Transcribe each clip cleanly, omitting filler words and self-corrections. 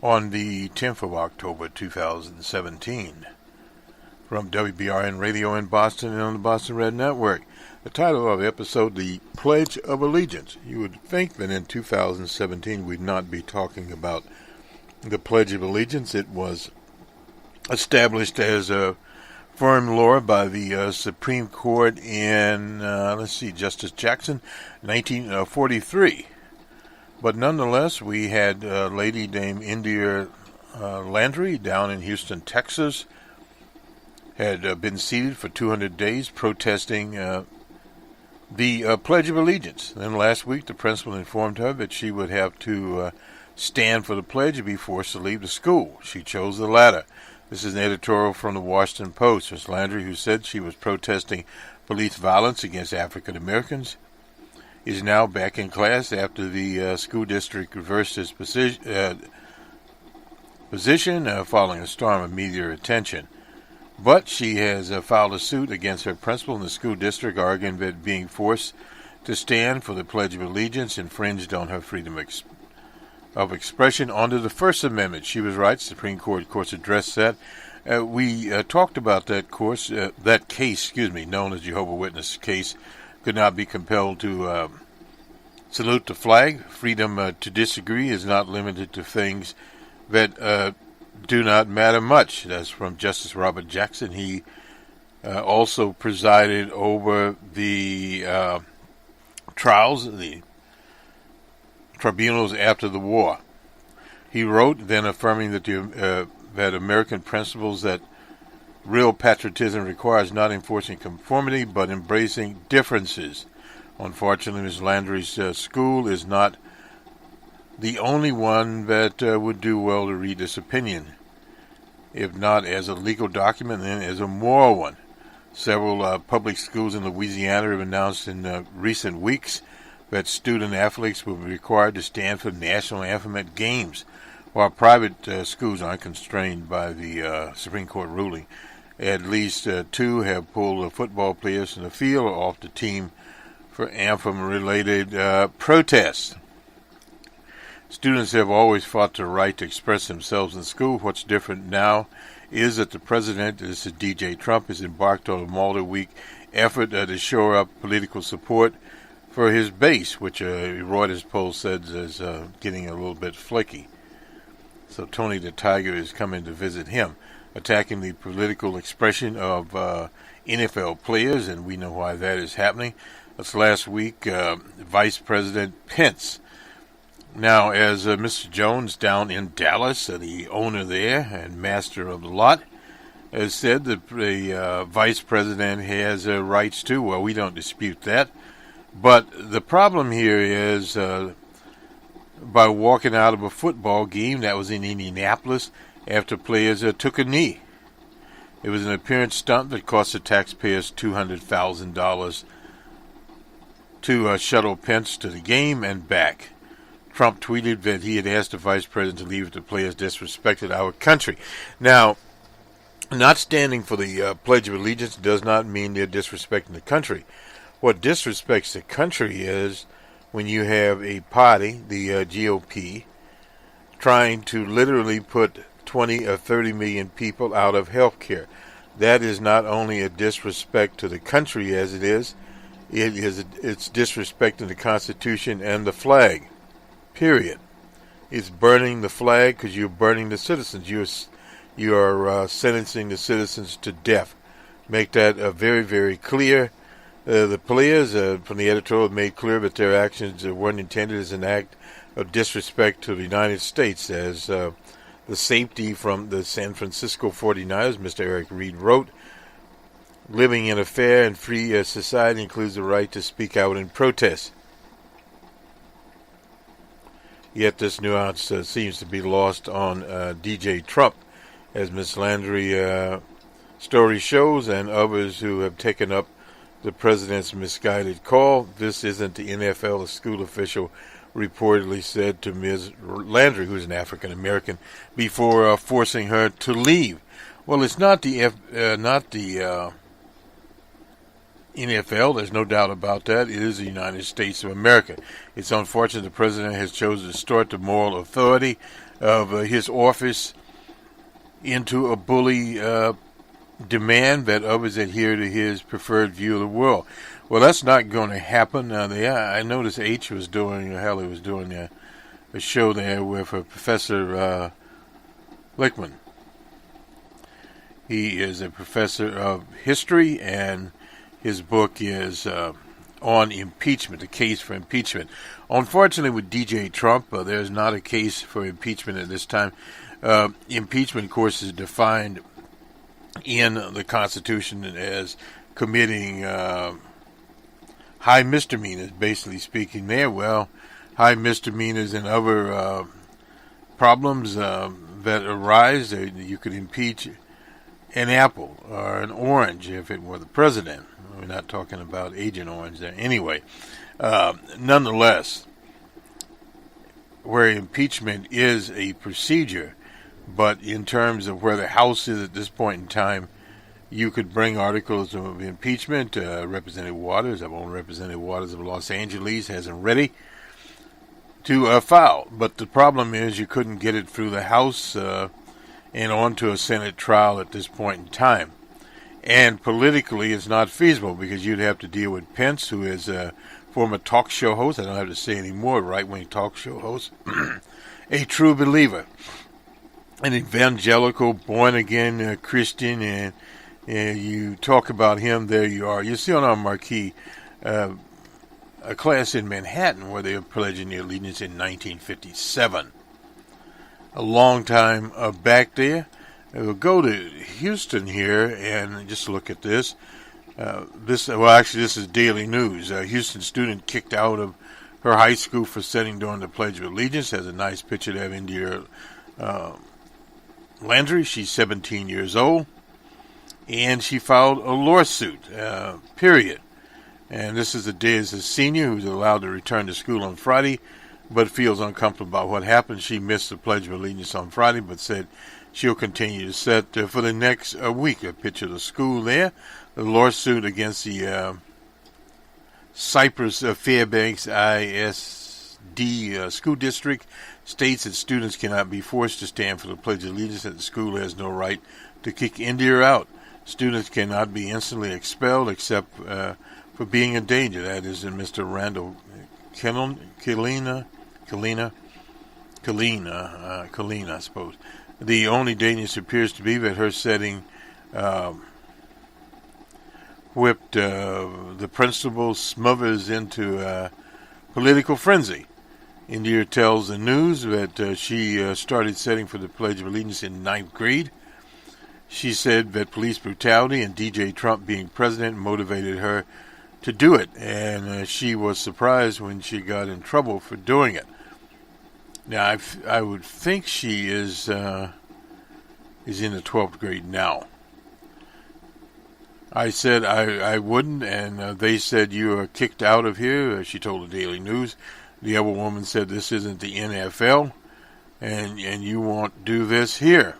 on the 10th of October 2017 from WBRN Radio in Boston and on the Boston Red Network. The title of the episode, The Pledge of Allegiance. You would think that in 2017 we'd not be talking about the Pledge of Allegiance. It was established as a firm law by the Supreme Court in, Justice Jackson, 1943. But nonetheless, we had a lady named India Landry down in Houston, Texas, had been seated for 200 days protesting the Pledge of Allegiance. Then last week, the principal informed her that she would have to stand for the pledge and be forced to leave the school. She chose the latter. This is an editorial from the Washington Post. Ms. Landry, who said she was protesting police violence against African Americans, is now back in class after the school district reversed its position following a storm of media attention. But she has filed a suit against her principal in the school district, arguing that being forced to stand for the Pledge of Allegiance infringed on her freedom of expression under the First Amendment. She was right. Supreme Court, of course, addressed that. We talked about that case, known as Jehovah's Witness case, could not be compelled to salute the flag. Freedom to disagree is not limited to things that do not matter much. That's from Justice Robert Jackson. He also presided over the trials, the tribunals after the war. He wrote, then affirming that that American principles that real patriotism requires not enforcing conformity, but embracing differences. Unfortunately, Ms. Landry's school is not the only one that would do well to read this opinion, if not as a legal document, then as a moral one. Several public schools in Louisiana have announced in recent weeks that student athletes will be required to stand for the national anthem at games, while private schools aren't constrained by the Supreme Court ruling. At least two have pulled football players from the field or off the team for anthem-related protests. Students have always fought the right to express themselves in school. What's different now is that the president, this is DJ Trump, has embarked on a multi-week effort to shore up political support for his base, which Reuters poll says is getting a little bit flaky. So Tony the Tiger is coming to visit him, attacking the political expression of NFL players, and we know why that is happening. That's last week, Vice President Pence. Now, as Mr. Jones down in Dallas, the owner there and master of the lot, has said that the Vice President has rights too. Well, we don't dispute that. But the problem here is by walking out of a football game that was in Indianapolis after players took a knee. It was an appearance stunt that cost the taxpayers $200,000 to shuttle Pence to the game and back. Trump tweeted that he had asked the vice president to leave if the players disrespected our country. Now, not standing for the Pledge of Allegiance does not mean they're disrespecting the country. What disrespects the country is when you have a party, the GOP, trying to literally put 20 or 30 million people out of health care. That is not only a disrespect to the country as it's disrespecting the Constitution and the flag. Period. It's burning the flag because you're burning the citizens. You are sentencing the citizens to death. Make that very, very clear. The players from the editorial have made clear that their actions weren't intended as an act of disrespect to the United States. As the safety from the San Francisco 49ers, Mr. Eric Reed wrote, living in a fair and free society includes the right to speak out in protest. Yet this nuance seems to be lost on DJ Trump, as Ms. Landry story shows, and others who have taken up the president's misguided call. This isn't the NFL, a school official reportedly said to Ms. Landry, who's an African American, before forcing her to leave. Well, it's not the NFL, there's no doubt about that. It is the United States of America. It's unfortunate the president has chosen to distort the moral authority of his office into a bully demand that others adhere to his preferred view of the world. Well, that's not going to happen. I noticed H was doing, Hallie was doing a show there with Professor Lickman. He is a professor of history, and his book is on impeachment, the case for impeachment. Unfortunately, with DJ Trump, there's not a case for impeachment at this time. Impeachment, of course, is defined in the Constitution as committing high misdemeanors, basically speaking there. Well, high misdemeanors and other problems that arise, you could impeach an apple or an orange if it were the president. We're not talking about Agent Orange there. Anyway, nonetheless, where impeachment is a procedure, but in terms of where the House is at this point in time, you could bring articles of impeachment. Representative Waters, our own Representative Waters of Los Angeles, has them ready to file. But the problem is you couldn't get it through the House and onto a Senate trial at this point in time. And politically, it's not feasible because you'd have to deal with Pence, who is a former talk show host. I don't have to say anymore, right-wing talk show host. A true believer. An evangelical, born-again Christian, and you talk about him, there you are. You see on our marquee a class in Manhattan where they were pledging their allegiance in 1957. A long time back there. We'll go to Houston here and just look at this. This is daily news. A Houston student kicked out of her high school for sitting during the Pledge of Allegiance. Has a nice picture there of India Landry. She's 17 years old. And she filed a lawsuit, period. And this is the day as a senior who's allowed to return to school on Friday, but feels uncomfortable about what happened. She missed the Pledge of Allegiance on Friday, but said she'll continue to sit for the next week. A picture of the school there. The lawsuit against the Cypress Fairbanks ISD school district states that students cannot be forced to stand for the Pledge of Allegiance, that the school has no right to kick India out. Students cannot be instantly expelled except for being a danger. That is in Mr. Randall Kallinen, I suppose. The only danger appears to be that her setting whipped the principal smothers into political frenzy. India tells the news that she started setting for the Pledge of Allegiance in 9th grade. She said that police brutality and DJ Trump being president motivated her to do it, and she was surprised when she got in trouble for doing it. Now, I would think she is in the 12th grade now. I said I wouldn't, and they said you are kicked out of here. She told the Daily News. The other woman said this isn't the NFL, and you won't do this here.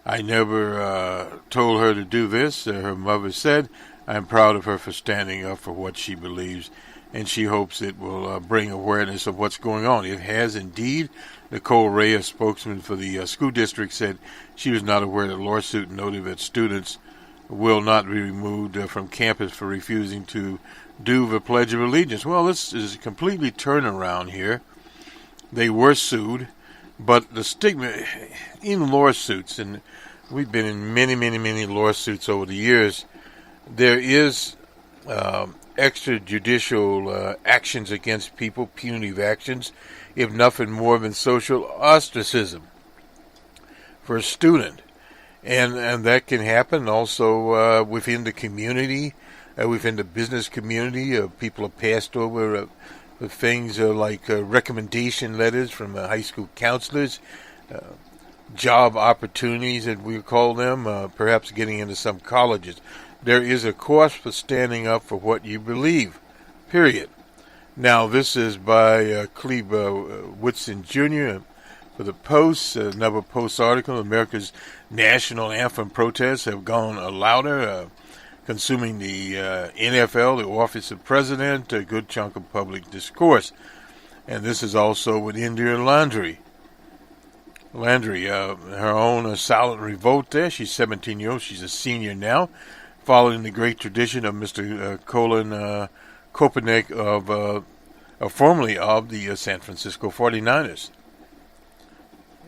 I never told her to do this. Her mother said, I'm proud of her for standing up for what she believes, and she hopes it will bring awareness of what's going on. It has indeed. Nicole Ray, a spokesman for the school district, said she was not aware of the lawsuit, noted that students will not be removed from campus for refusing to do the Pledge of Allegiance. Well, this is a completely turnaround here. They were sued, but the stigma in lawsuits, and we've been in many, many, many lawsuits over the years, there is extrajudicial actions against people, punitive actions, if nothing more than social ostracism for a student. And that can happen also within the community, within the business community. People are passed over with things like recommendation letters from high school counselors, job opportunities, that we call them, perhaps getting into some colleges. There is a cost for standing up for what you believe, period. Now, this is by Cleve Woodson Jr. for the Post, another Post article. America's national anthem protests have gone louder, consuming the NFL, the office of president, a good chunk of public discourse. And this is also with India Landry. Landry, her own silent revolt there. She's 17 years old. She's a senior now, following the great tradition of Mr. Colin Kaepernick formerly of the San Francisco 49ers.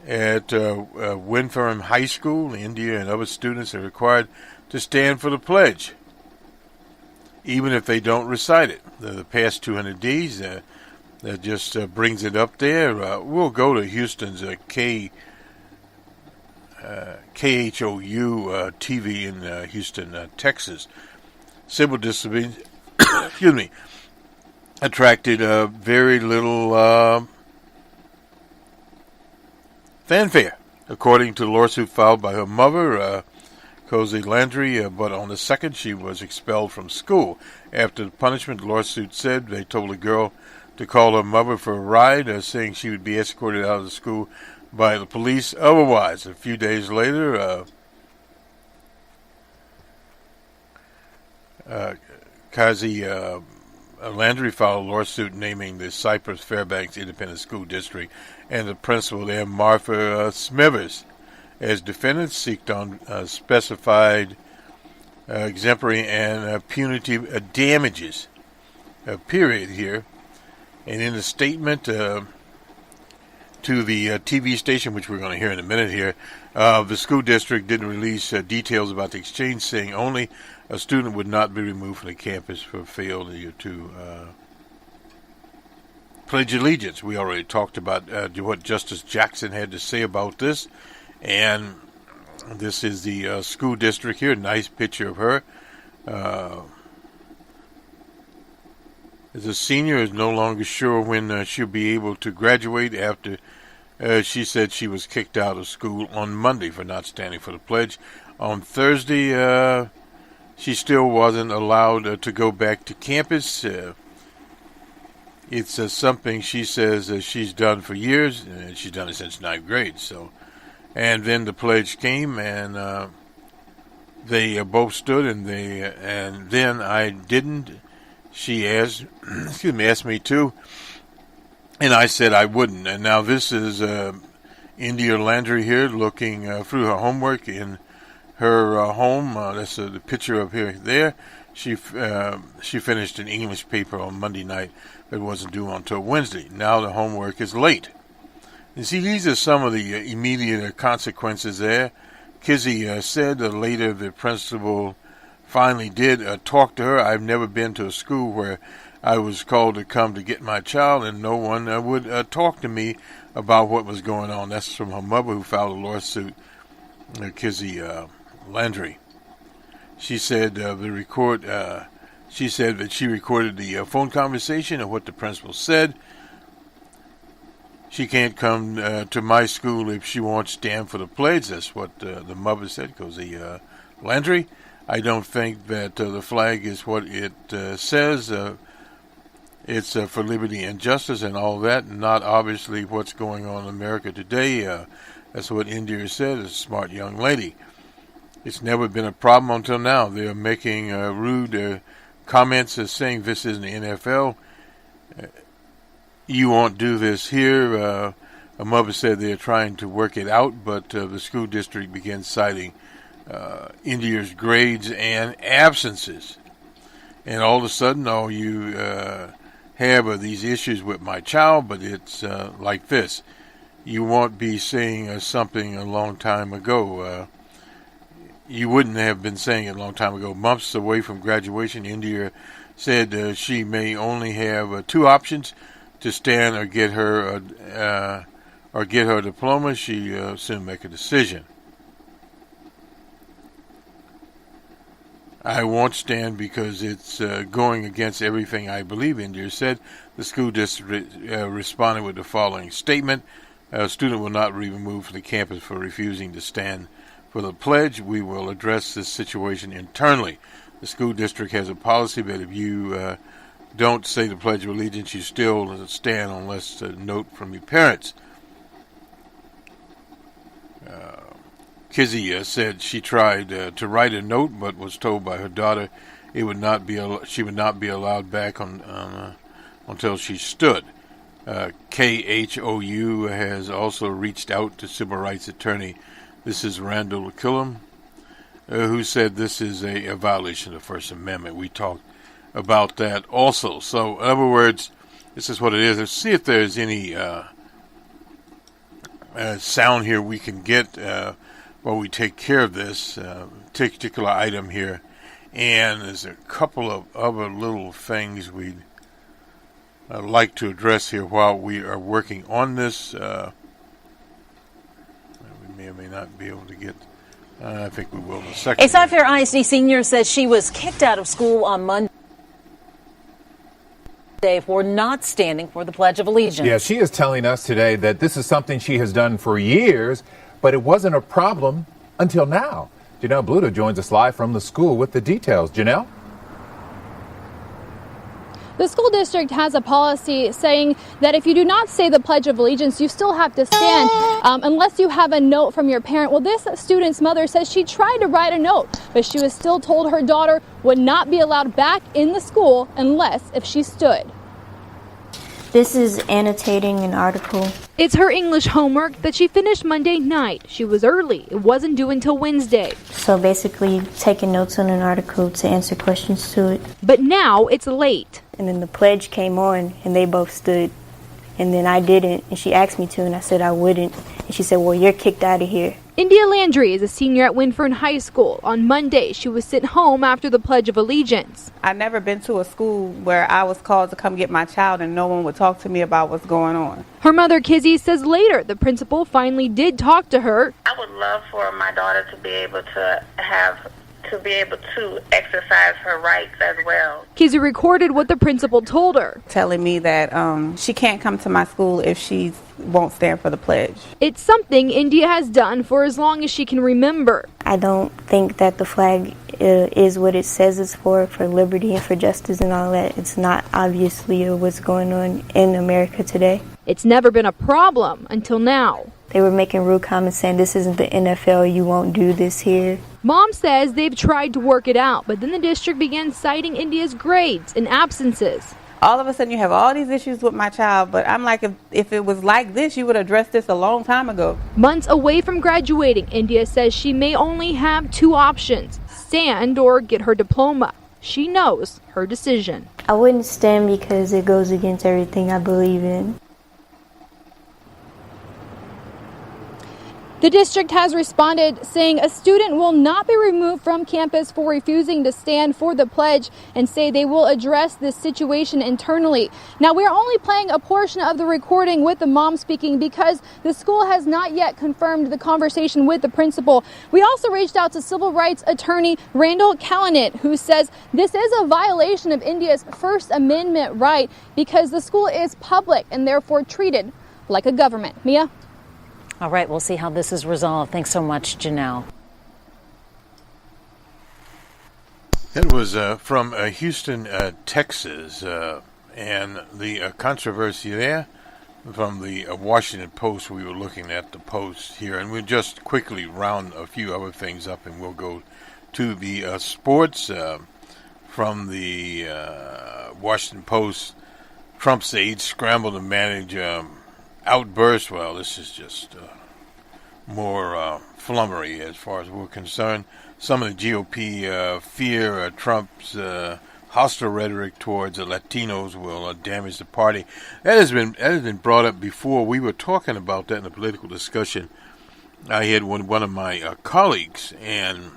At Winferham High School, India and other students are required to stand for the pledge, even if they don't recite it. The past 200 days, that just brings it up there. We'll go to Houston's KHOU TV in Houston, Texas. Civil disobedience, excuse me, attracted very little fanfare, according to the lawsuit filed by her mother, Kizzy Landry, but on the 2nd she was expelled from school. After the punishment, the lawsuit said they told the girl to call her mother for a ride, saying she would be escorted out of the school by the police otherwise. A few days later, Kizzy Landry filed a lawsuit naming the Cypress Fairbanks Independent School District and the principal there, Martha Smithers, as defendants, seeked on specified exemplary and punitive damages. Period here. And in a statement to the TV station, which we're going to hear in a minute here, the school district didn't release details about the exchange, saying only a student would not be removed from the campus for failure to pledge allegiance. We already talked about what Justice Jackson had to say about this, and this is the school district here. Nice picture of her. As a senior, is no longer sure when she'll be able to graduate after she said she was kicked out of school on Monday for not standing for the pledge. On Thursday, she still wasn't allowed to go back to campus. It's something she says she's done for years, and she's done it since 9th grade. So, and then the pledge came, and they both stood, and then I didn't. She asked me to, and I said I wouldn't. And now this is India Landry here, looking through her homework in her home. That's the picture of her there. She finished an English paper on Monday night that wasn't due until Wednesday. Now the homework is late. You see, these are some of the immediate consequences there. Kizzy said later the principal finally did talk to her. I've never been to a school where I was called to come to get my child, and no one would talk to me about what was going on. That's from her mother, who filed a lawsuit, Kizzy Landry. She said she said that she recorded the phone conversation of what the principal said. She can't come to my school if she won't stand for the pledge. That's what the mother said, Kizzy Landry. I don't think that the flag is what it says. It's for liberty and justice and all that, not obviously what's going on in America today. That's what India said, a smart young lady. It's never been a problem until now. They're making rude comments saying this isn't the NFL. You won't do this here. A mother said they're trying to work it out, but the school district began citing India's grades and absences. And all of a sudden, you have these issues with my child, but it's like this. You won't be saying something a long time ago. You wouldn't have been saying it a long time ago. Months away from graduation, India said she may only have two options: to stand or get her diploma. She soon make a decision. I won't stand because it's going against everything I believe, India said. The school district responded with the following statement: a student will not be removed from the campus for refusing to stand for the pledge. We will address this situation internally. The school district has a policy that if you don't say the Pledge of Allegiance, you still stand unless a note from your parents. Kizzy said she tried to write a note, but was told by her daughter she would not be allowed back until she stood. KHOU has also reached out to civil rights attorney. This is Randall Kallinen, who said this is a violation of the First Amendment. We talked about that also. So, in other words, this is what it is. Let's see if there's any sound here we can get while we take care of this particular item here. And there's a couple of other little things we'd like to address here while we are working on this. We may or may not be able to get... I think we will in a second. A South Fair ISD senior says she was kicked out of school on Monday for not standing for the Pledge of Allegiance. Yeah, she is telling us today that this is something she has done for years, but it wasn't a problem until now. Janelle Bluto joins us live from the school with the details. Janelle? The school district has a policy saying that if you do not say the Pledge of Allegiance, you still have to stand unless you have a note from your parent. Well, this student's mother says she tried to write a note, but she was still told her daughter would not be allowed back in the school unless if she stood. This is annotating an article. It's her English homework that she finished Monday night. She was early. It wasn't due until Wednesday. So basically taking notes on an article to answer questions to it. But now it's late. And then the pledge came on and they both stood. And then I didn't. And she asked me to and I said I wouldn't. And she said, well, you're kicked out of here. Kizzy Landry is a senior at Winford High School. On Monday, she was sent home after the Pledge of Allegiance. I've never been to a school where I was called to come get my child and no one would talk to me about what's going on. Her mother, Kizzy, says later the principal finally did talk to her. I would love for my daughter to be able to exercise her rights as well. Kizzy recorded what the principal told her, telling me that she can't come to my school if she won't stand for the pledge. It's something India has done for as long as she can remember. I don't think that the flag is what it says it's for liberty and for justice and all that. It's not obviously what's going on in America today. It's never been a problem until now. They were making rude comments saying this isn't the NFL, you won't do this here. Mom says they've tried to work it out, but then the district began citing India's grades and absences. All of a sudden you have all these issues with my child, but I'm like, if it was like this, you would address this a long time ago. Months away from graduating, India says she may only have two options, stand or get her diploma. She knows her decision. I wouldn't stand because it goes against everything I believe in. The district has responded saying a student will not be removed from campus for refusing to stand for the pledge and say they will address this situation internally. Now, we're only playing a portion of the recording with the mom speaking because the school has not yet confirmed the conversation with the principal. We also reached out to civil rights attorney Randall Kallinen, who says this is a violation of India's First Amendment right because the school is public and therefore treated like a government. Mia? All right, we'll see how this is resolved. Thanks so much, Janelle. That was from Houston, Texas, and the controversy there from the Washington Post. We were looking at the Post here, and we'll just quickly round a few other things up, and we'll go to the sports from the Washington Post. Trump's aides scramble to manage outbursts. Well, this is just more flummery as far as we're concerned. Some of the GOP fear Trump's hostile rhetoric towards the Latinos will damage the party. That has been brought up before. We were talking about that in a political discussion I had with one of my colleagues, and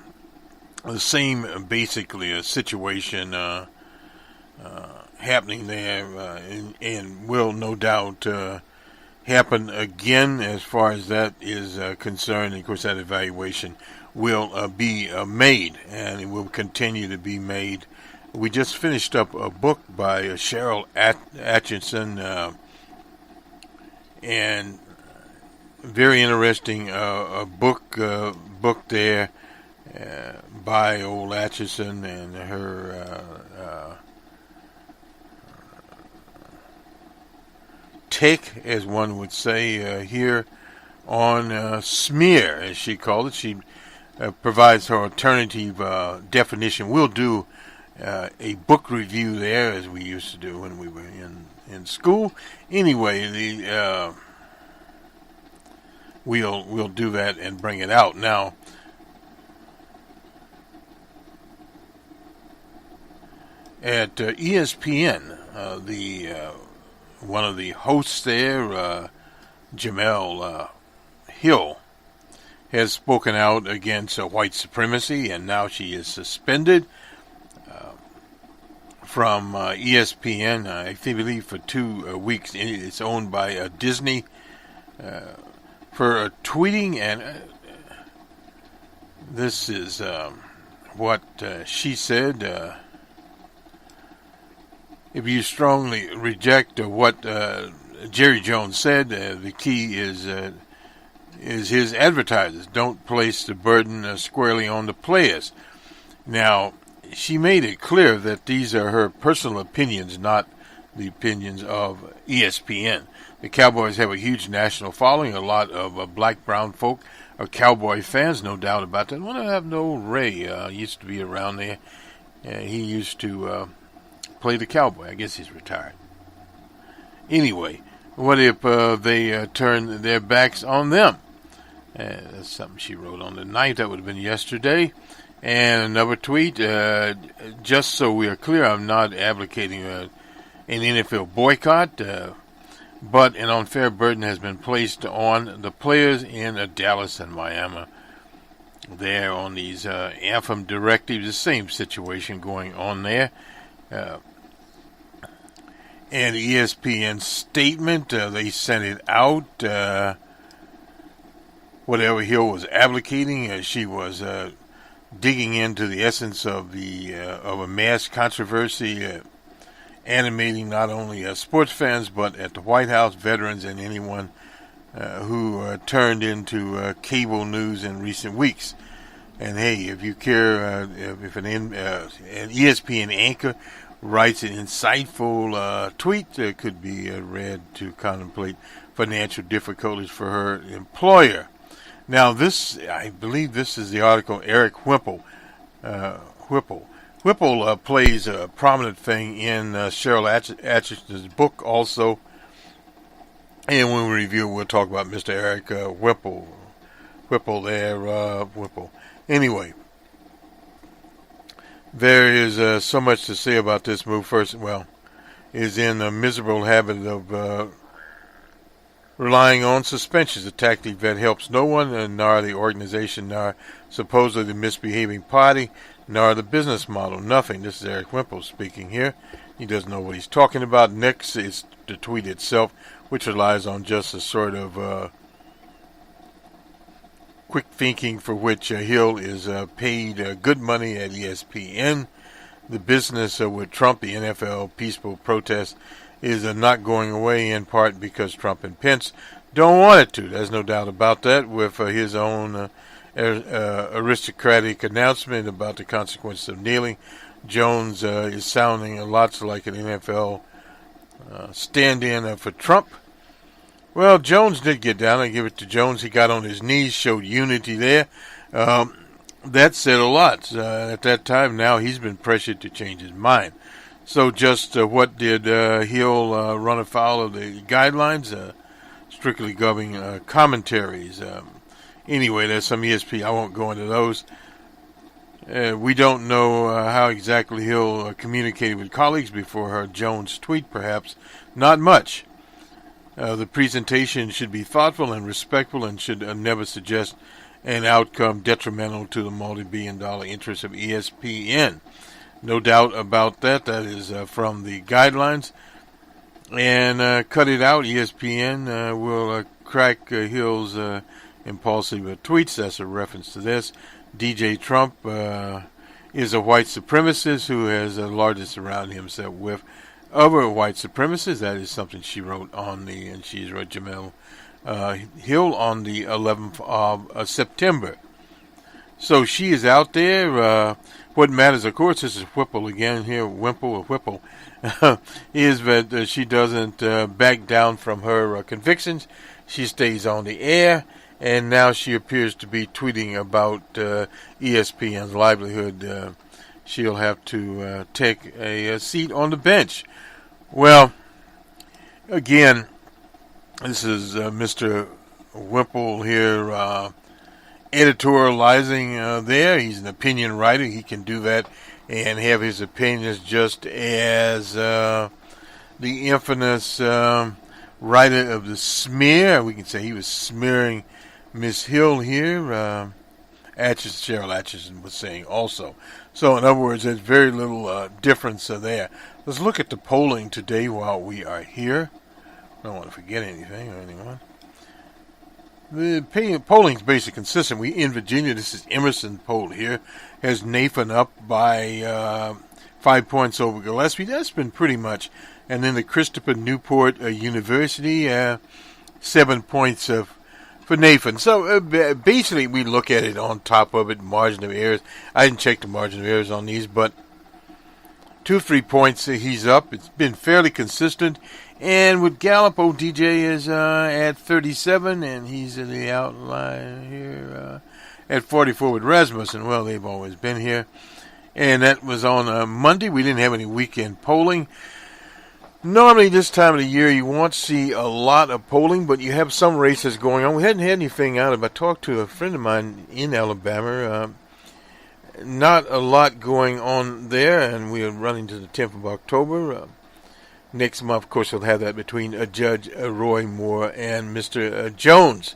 the same basically a situation happening there, and will no doubt happen again as far as that is concerned. And of course, that evaluation will be made, and it will continue to be made. We just finished up a book by Cheryl Atchison, and very interesting book there by old Atchison and her take, as one would say here, on smear, as she called it. She provides her alternative definition. We'll do a book review there, as we used to do when we were in school. Anyway, we'll do that and bring it out now. At ESPN, one of the hosts there, Jamel Hill, has spoken out against white supremacy, and now she is suspended from ESPN, I believe, for 2 weeks. It's owned by Disney, for tweeting, and this is what she said. If you strongly reject what Jerry Jones said, the key is his advertisers. Don't place the burden squarely on the players. Now, she made it clear that these are her personal opinions, not the opinions of ESPN. The Cowboys have a huge national following. A lot of black, brown folk are Cowboy fans, no doubt about that. Well, I have no Ray used to be around there. He used to play the Cowboy. I guess he's retired. Anyway, what if they turn their backs on them? That's something she wrote on the 9th. That would have been yesterday. And another tweet, just so we are clear, I'm not advocating an NFL boycott, but an unfair burden has been placed on the players in Dallas and Miami. They're on these anthem directives, the same situation going on there. And ESPN statement, they sent it out. Whatever Hill was advocating, she was digging into the essence of a mass controversy, animating not only sports fans but at the White House, veterans, and anyone who turned into cable news in recent weeks. And hey, if you care, if an ESPN anchor writes an insightful tweet that could be read to contemplate financial difficulties for her employer. Now, I believe this is the article. Eric Whipple. Whipple plays a prominent thing in Cheryl Atchison's book also. And when we review, we'll talk about Mr. Eric Whipple. Whipple. Anyway, there is so much to say about this move. First, is in a miserable habit of relying on suspensions, a tactic that helps no one, nor the organization, nor supposedly the misbehaving party, nor the business model. Nothing. This is Eric Whipple speaking here. He doesn't know what he's talking about. Next is the tweet itself, which relies on just a sort of quick thinking for which Hill is paid good money at ESPN. The business with Trump, the NFL peaceful protest, is not going away, in part because Trump and Pence don't want it to. There's no doubt about that, with his own aristocratic announcement about the consequences of kneeling. Jones is sounding lots like an NFL stand-in for Trump. Well, Jones did get down. I give it to Jones. He got on his knees, showed unity there. That said a lot at that time. Now he's been pressured to change his mind. So just what did Hill run afoul of the guidelines? Strictly governing commentaries. Anyway, there's some ESP. I won't go into those. We don't know how exactly Hill communicated with colleagues before her Jones tweet, perhaps. Not much. The presentation should be thoughtful and respectful and should never suggest an outcome detrimental to the multi-billion-dollar interests of ESPN. No doubt about that. That is from the guidelines. And cut it out. ESPN will crack Hill's impulsive tweets. That's a reference to this. DJ Trump is a white supremacist who has the largest surrounded himself with other white supremacists. That is something she wrote and she's wrote Jamel Hill on the 11th of September. So she is out there. What matters, of course, this is Whipple again here, Whipple, is that she doesn't back down from her convictions. She stays on the air, and now she appears to be tweeting about ESPN's livelihood she'll have to take a seat on the bench. Well, again, this is Mr. Whipple here editorializing there. He's an opinion writer. He can do that and have his opinions just as the infamous writer of the smear. We can say he was smearing Miss Hill here. Cheryl Atchison was saying also. So, in other words, there's very little difference there. Let's look at the polling today while we are here. I don't want to forget anything or anyone. The polling is basically consistent. We in Virginia, this is Emerson poll here, has Nathan up by 5 points over Gillespie. That's been pretty much. And then the Christopher Newport University, 7 points for Nathan. So basically, we look at it on top of it, margin of errors. I didn't check the margin of errors on these, but 2-3 points he's up. It's been fairly consistent. And with Gallup, ODJ is at 37, and he's in the outline here at 44 with Rasmussen. Well, they've always been here. And that was on Monday. We didn't have any weekend polling. Normally, this time of the year, you won't see a lot of polling, but you have some races going on. We hadn't had anything out of it. I talked to a friend of mine in Alabama. Not a lot going on there, and we are running to the 10th of October. Next month, of course, we'll have that between Judge Roy Moore and Mr. Jones.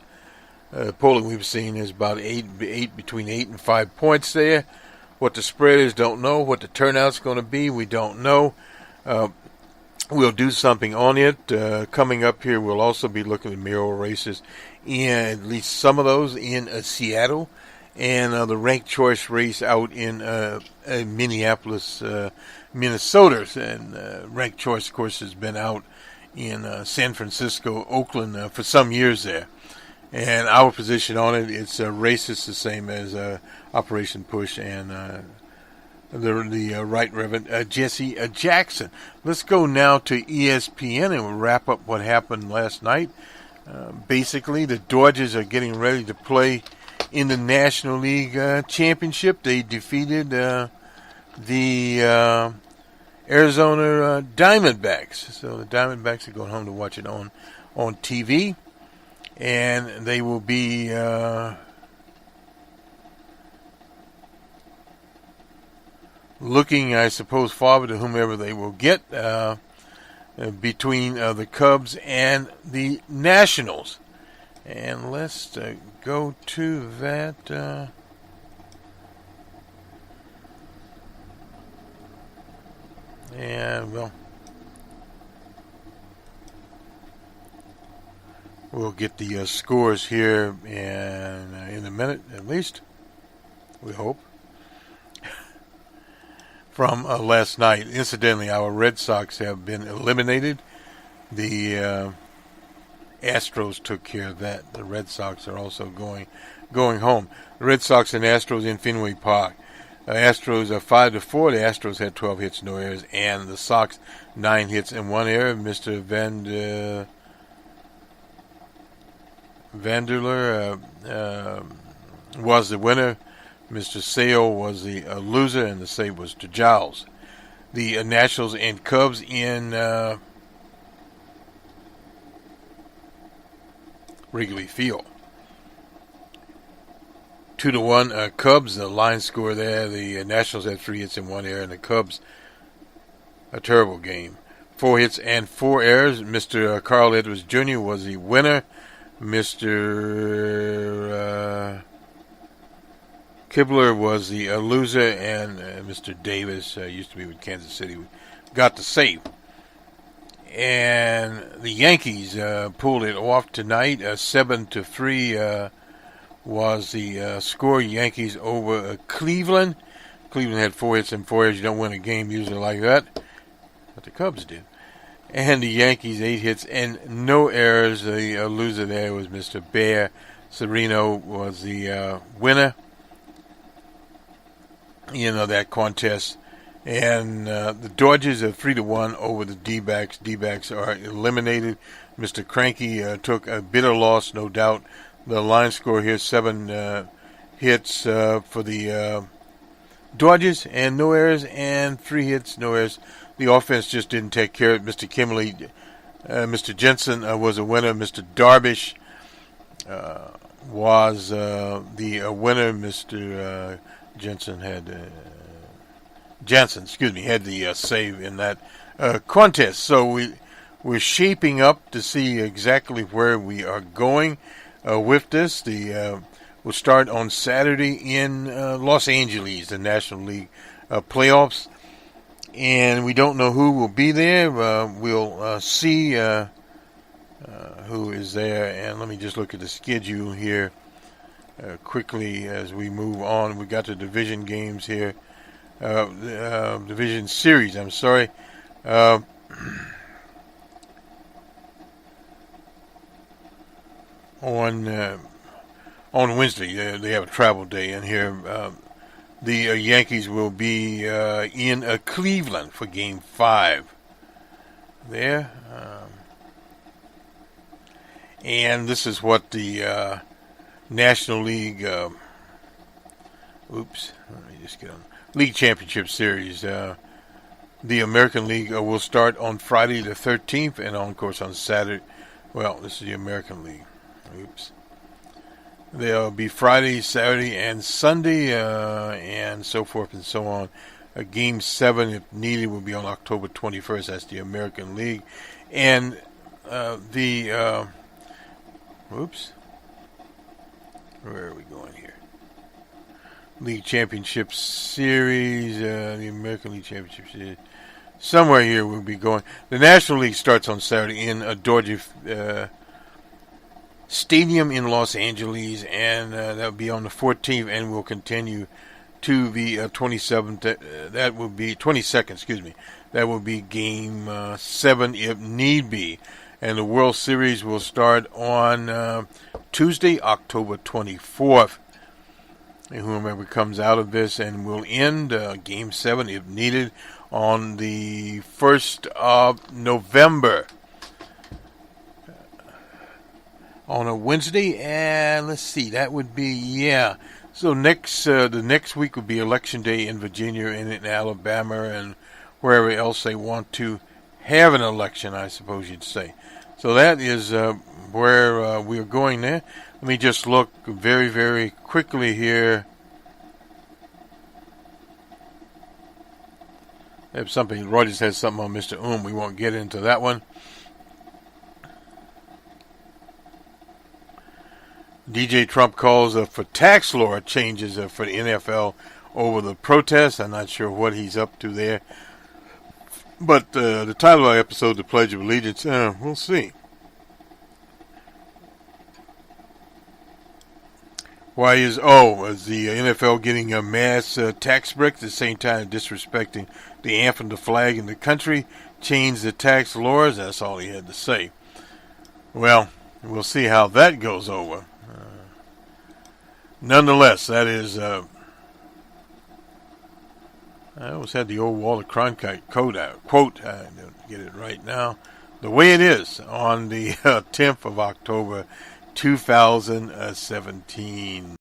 Polling we've seen is about between 8 and 5 points there. What the spread is, don't know. What the turnout's going to be, we don't know. We'll do something on it. Coming up here, we'll also be looking at mayoral races, in at least some of those in Seattle, and the ranked choice race out in Minneapolis, Minnesota. And ranked choice, of course, has been out in San Francisco, Oakland for some years there. And our position on it, it's racist, the same as Operation Push and the Right Reverend Jesse Jackson. Let's go now to ESPN and we'll wrap up what happened last night. Basically, the Dodgers are getting ready to play in the National League Championship. They defeated the Arizona Diamondbacks. So the Diamondbacks are going home to watch it on TV. And they will be looking, I suppose, forward to whomever they will get between the Cubs and the Nationals. And let's go to that. And, well, we'll get the scores here in a minute, at least. We hope. From last night. Incidentally, our Red Sox have been eliminated. The Astros took care of that. The Red Sox are also going home. The Red Sox and Astros in Fenway Park. Astros are 5-4. The Astros had 12 hits, no errors, and the Sox 9 hits and 1 error. Mr. Vanderler was the winner. Mr. Sale was the loser, and the save was to Giles. The Nationals and Cubs in Wrigley Field. 2-1 Cubs, the line score there. The Nationals had 3 hits and 1 error, and the Cubs, a terrible game. 4 hits and 4 errors. Mr. Carl Edwards Jr. was the winner. Mr. Kibler was the loser, and Mr. Davis used to be with Kansas City, got the save. And the Yankees pulled it off tonight. 7-3 was the score. Yankees over Cleveland. Cleveland had 4 hits and 4 errors. You don't win a game usually like that, but the Cubs did. And the Yankees 8 hits and no errors. The loser there was Mr. Bear. Sereno was the winner. That contest. And the Dodgers are 3-1 over the D-backs. D-backs are eliminated. Mr. Cranky took a bitter loss, no doubt. The line score here, 7 hits for the Dodgers, and no errors, and 3 hits, no errors. The offense just didn't take care of Mr. Kimberly. Mr. Jensen was a winner. Mr. Darvish was the winner. Mr. Jansen had the save in that contest. So we're shaping up to see exactly where we are going with this. We'll start on Saturday in Los Angeles, the National League playoffs, and we don't know who will be there. We'll see who is there, and let me just look at the schedule here quickly as we move on. We got the division games here, division series. I'm sorry. On Wednesday, they have a travel day, and here the Yankees will be in Cleveland for Game 5. There. And this is what the National League, let me just get on, League Championship Series. The American League will start on Friday the 13th, and of course on Saturday. Well, this is the American League. There'll be Friday, Saturday, and Sunday, and so forth and so on. Game 7, if needed, will be on October 21st. That's the American League. And where are we going here? League Championship Series, the American League Championship Series. Somewhere here we'll be going. The National League starts on Saturday in Dodger Stadium in Los Angeles, and that'll be on the 14th, and will continue to the 27th. That will be 22nd. Excuse me. That will be Game 7 if need be, and the World Series will start on Tuesday, October 24th. And whomever comes out of this, and will end Game 7 if needed on the 1st of November. On a Wednesday, and let's see, that would be, So the next week would be Election Day in Virginia and in Alabama and wherever else they want to have an election, I suppose you'd say. So that is where we're going there. Let me just look very, very quickly here. If something, Reuters has something on Mr. We won't get into that one. DJ Trump calls for tax law changes for the NFL over the protests. I'm not sure what he's up to there. But the title of the episode, The Pledge of Allegiance, we'll see. Why is the NFL getting a mass tax break at the same time disrespecting the anthem, the flag, and the country? Change the tax laws. That's all he had to say. Well, we'll see how that goes over. Nonetheless, that is. I always had the old Walter Cronkite quote. I don't get it right now. The way it is on the 10th of October, 2017.